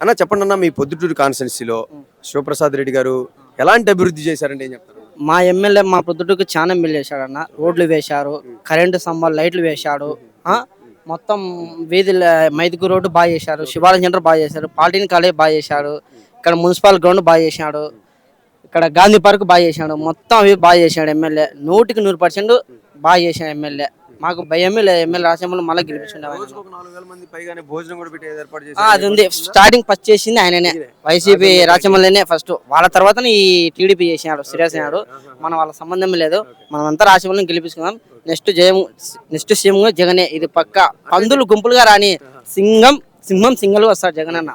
అన్న చెప్పండి అన్న, మీ పొద్దుటూరు కాన్స్టిట్యున్సీలో శివప్రసాద్ రెడ్డి గారు ఎలాంటి అభివృద్ధి చేశారంటే ఏం చెప్తారు? మా ఎమ్మెల్యే మా ప్రొద్దుటూరుకి చాలా మేలు చేశాడన్న. రోడ్లు వేశారు, కరెంటు స్తంభాలు లైట్లు వేశాడు. ఆ మొత్తం వీధుల మైదుకు రోడ్డు బాగా చేశారు, శివాలయం సెంటర్ బాగా చేశారు, పాలిటెక్నిక్ కాలేజ్ బాగా చేశాడు, ఇక్కడ మున్సిపల్ గ్రౌండ్ బాగా చేశాడు, ఇక్కడ గాంధీ పార్క్ బాగా చేశాడు. మొత్తం అవి బాగా చేశాడు ఎమ్మెల్యే. 100% బాగా చేశాడు ఎమ్మెల్యే. మాకు భయమే లేదు ఎమ్మెల్యే రాజ్యసభలో మళ్ళీ గెలిపించుకున్నాం. రోజుకు ఒక 4,000 మంది పైగానే భోజనం కూడా పెట్టే ఏర్పాటు అది ఉంది. స్టార్టింగ్ ఫస్ట్ చేసింది ఆయననే, వైసీపీ రాజ్యసభలోనే ఫస్ట్. వాళ్ళ తర్వాత ఈ టీడీపీ చేసినాడు, సీరియస్ అయినాడు. మనం వాళ్ళ సంబంధం లేదు. మనం అంతా రాజ్యసభలో గెలిపించుకుందాం. నెక్స్ట్ సీఎం జగనే, ఇది పక్క. పందులు గుంపులుగా రాని సింహం సింగల్ వస్తాడు జగన్ అన్న.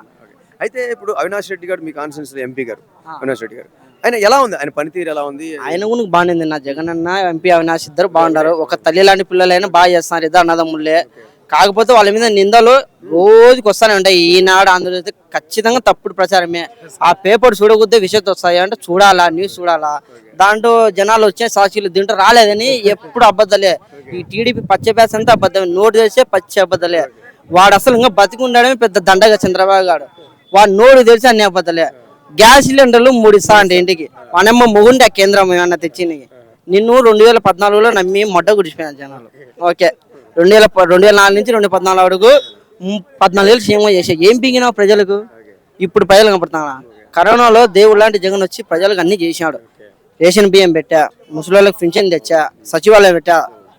అయితే ఇప్పుడు అవినాష్ రెడ్డి గారు మీ కాన్స్టిట్యున్సీ ఎంపీ గారు, అవినాష్ రెడ్డి గారు ఆయన ఎలా ఉంది? ఆయన పనితీరు ఎలా ఉంది? ఆయన కూడా బాగుంది నా. జగన్ అన్న ఎంపీ అవినాష్ ఇద్దరు బాగుంటారు. ఒక తల్లి లాంటి పిల్లలైనా బాగా చేస్తున్నారు, ఇద్దరు అన్నదమ్ముళ్ళే. కాకపోతే వాళ్ళ మీద నిందలు రోజుకి వస్తానే ఉంటాయి. ఈనాడు ఆంధ్రజ్యోతి ఖచ్చితంగా తప్పుడు ప్రచారమే. ఆ పేపర్ చూడకపోతే విషయత్తు వస్తాయి అంటే చూడాలా, న్యూస్ చూడాలా. దాంట్లో జనాలు వచ్చే సాక్షులు దీంట్లో రాలేదని ఎప్పుడు అబద్ధాలే. ఈ టీడీపీ పచ్చపేస అంతా అబద్ధమే, నోటు తెలిసే పచ్చి అబద్ధాలే. వాడు అసలు ఇంకా బతికి ఉండడమే పెద్ద దండగా చంద్రబాబు గారు. వాడు నోటు తెలిసి అన్ని అబద్ధాలే. గ్యాస్ సిలిండర్లు 3 ఇస్తా అంటే ఇంటికి మనమ్మ మొగుండే కేంద్రం ఏమన్నా తెచ్చింది. నిన్ను 2014లో నమ్మి మొట్ట గుడిచిపోయిన జనాలు. ఓకే, 2004 నుంచి 2014 వరకు 14 ఏళ్ళు సీఎంగా చేసా. ఏం పీగినావు ప్రజలకు? ఇప్పుడు ప్రజలు కనపడుతున్నా. కరోనాలో దేవుడు లాంటి జగన్ వచ్చి ప్రజలకు అన్ని చేశాడు. రేషన్ బియ్యం పెట్టా, ముసలిళ్ళకి పింఛన్ తెచ్చా, సచివాలయం పెట్టా,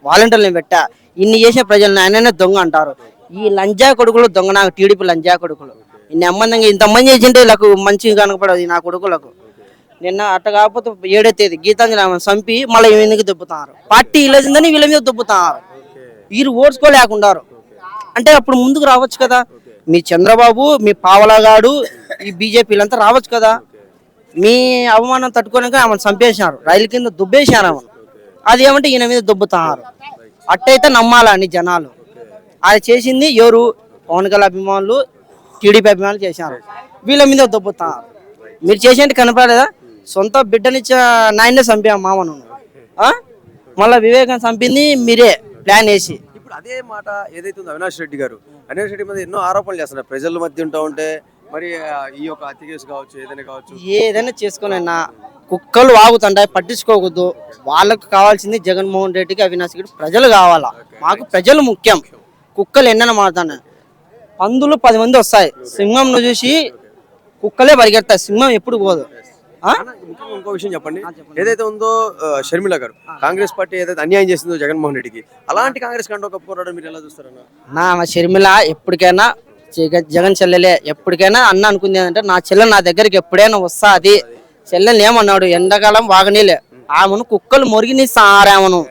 వాలంటీర్లను పెట్టా. ఇన్ని చేసిన ప్రజలను ఆయననే దొంగ అంటారు. ఈ లంజా కొడుకులు దొంగ, నాకు టీడీపీ లంజా కొడుకులు. ఇన్ని అమ్మందంగా ఇంతమంది చేసింటే నాకు మంచిగా కనపడదు నా కొడుకులకు. నిన్న అట్ట కాకపోతే 7వ తేదీ గీతాంజలి చంపి మళ్ళీ ఎందుకు దొబ్బుతున్నారు? పార్టీ ఇల్లేసిందని వీళ్ళ మీద దొబ్బుతున్నారు. వీరు ఓడ్చుకోలేకున్నారు అంటే అప్పుడు ముందుకు రావచ్చు కదా. మీ చంద్రబాబు, మీ పావలగాడు, ఈ బీజేపీలంతా రావచ్చు కదా. మీ అవమానం తట్టుకోలేక ఆమెను చంపేసినారు, రైలు కింద దుబ్బేసినారు ఆమెను. అది ఏమంటే ఈయన మీద దొబ్బుతున్నారు. అట్టయితే నమ్మాలని జనాలు. అది చేసింది ఎవరు? పవన్ కళ్యాణ్ అభిమానులు, టీడీపీ అభిమానులు చేశారు. వీళ్ళ మీద దొబ్బుతున్నారు. మీరు చేసేంటి కనపడలేదా? సొంత బిడ్డనిచ్చ నాయనే చంపాం మామను. మళ్ళీ వివేకం చంపింది మీరే ప్లాన్ వేసి. ఇప్పుడు అదే మాట ఏదైతే ఉందో అవినాష్ రెడ్డి గారు, అవినాష్ రెడ్డి మీద ఎన్నో ఆరోపణలు చేస్తున్నారు. ప్రజల మధ్య ఉంటా ఉంటే మరి ఈ యొక్క హత్య కేసు కావచ్చు, ఏదైనా కావచ్చు, ఏదైనా చేసుకున్నా కుక్కలు వాగుతుంటాయి, పట్టించుకోకూడదు. వాళ్ళకు కావాల్సింది జగన్మోహన్ రెడ్డికి, అవినాష్ రెడ్డి ప్రజలు కావాలా. మాకు ప్రజలు ముఖ్యం. కుక్కలు ఎన్నైనా మారుతున్నాయి. పందులు 10 మంది వస్తాయి, సింహంను చూసి కుక్కలే పరిగెడతాయి, సింహం ఎప్పుడు పోదు. ఇంకో విషయం చెప్పండి. ఏదైతే ఉందో షర్మిల గారు కాంగ్రెస్ పార్టీ ఏదైతే అన్యాయం చేసిందో జగన్మోహన్ రెడ్డికి, అలాంటి కాంగ్రెస్ కంటే కప్పుకోవడం మీరు ఎలా చూస్తారన్న? నా షర్మిల ఎప్పటికైనా జగన్ చెల్లెలే. ఎప్పటికైనా అన్న అనుకుంది ఏంటంటే నా చెల్లె నా దగ్గరికి ఎప్పుడైనా వస్తుంది. చెల్లెని ఏమన్నాడు? ఎండాకాలం వాగనీలే, ఆమెను కుక్కలు మొరిగిని సారామను.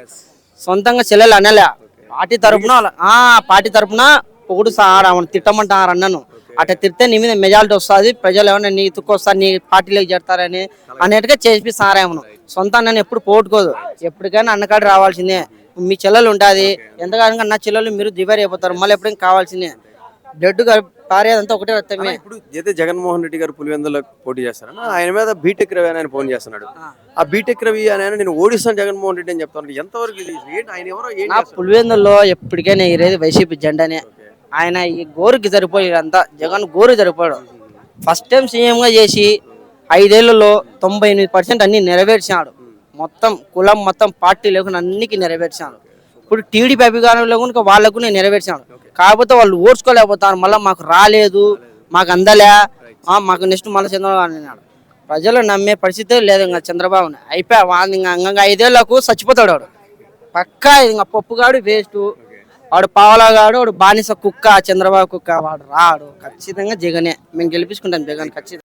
సొంతంగా చెల్లెలు అనలే. పార్టీ తరపున పొగుడు సారామను తిట్టమంటారు అన్నను. అట్లా తిడితే నీ మీద మెజారిటీ వస్తుంది, ప్రజలు ఏమన్నా నీ తుక్కొస్తారు, నీ పార్టీలోకి చేస్తారని అన్నట్టుగా చేసి సారేమను. సొంత అన్నని ఎప్పుడు పోగొట్టుకోదు. ఎప్పటికైనా అన్నకాడ రావాల్సిందే. మీ చెల్లెలు ఉంటుంది, ఎంతకాలంగా నా చెల్లెలు మీరు దివారీ అయిపోతారు, మళ్ళీ ఎప్పుడైనా కావాల్సిందే. బ్లడ్ పారేదంతా ఒకటే రక్తమే. ఇప్పుడు ఏదైతే జగన్మోహన్ రెడ్డి గారు పులివెందులో పోటీ చేస్తారన్న, ఆయన మీద బీటెక్ రవి అని ఆయన ఫోన్ చేస్తున్నాడు. ఆ బీటెక్ రవి అని నేను ఓడిస్తాను జగన్మోహన్ రెడ్డి అని చెప్తాను. ఎంతవరకు ఆయన ఎవరో? పులివెందుల్లో ఎప్పటికైనా ఎగిరేది వైసీపీ జెండానే. ఆయన ఈ గోరుకి సరిపోయాడు, అంతా జగన్ గోరు సరిపోయాడు. ఫస్ట్ టైం సీఎంగా చేసి 5 ఏళ్లలో 98% అన్ని నెరవేర్చాడు. మొత్తం కులం మొత్తం పార్టీ లేకుండా అన్నికి నెరవేర్చాడు. ఇప్పుడు టీడీపీ అభిమానులు కూడా వాళ్ళకు నేను నెరవేర్చాను. కాకపోతే వాళ్ళు ఓడ్చుకోలేకపోతారు. మళ్ళీ మాకు రాలేదు, మాకు అందలే, మాకు నెక్స్ట్ మళ్ళీ చంద్రబాబు అన్నాడు. ప్రజలు నమ్మే పరిస్థితే లేదు. ఇంకా చంద్రబాబుని అయిపోయా. ఇంకా 5 ఏళ్లకు చచ్చిపోతాడు వాడు పక్కా. ఇంకా పప్పుగాడు వేస్ట్. వాడు పావలాగాడు, వాడు బానిస కుక్క, చంద్రబాబు కుక్క. వాడు రాడు. ఖచ్చితంగా జగనే మేము గెలిపించుకుంటాం. జగన్ ఖచ్చితంగా.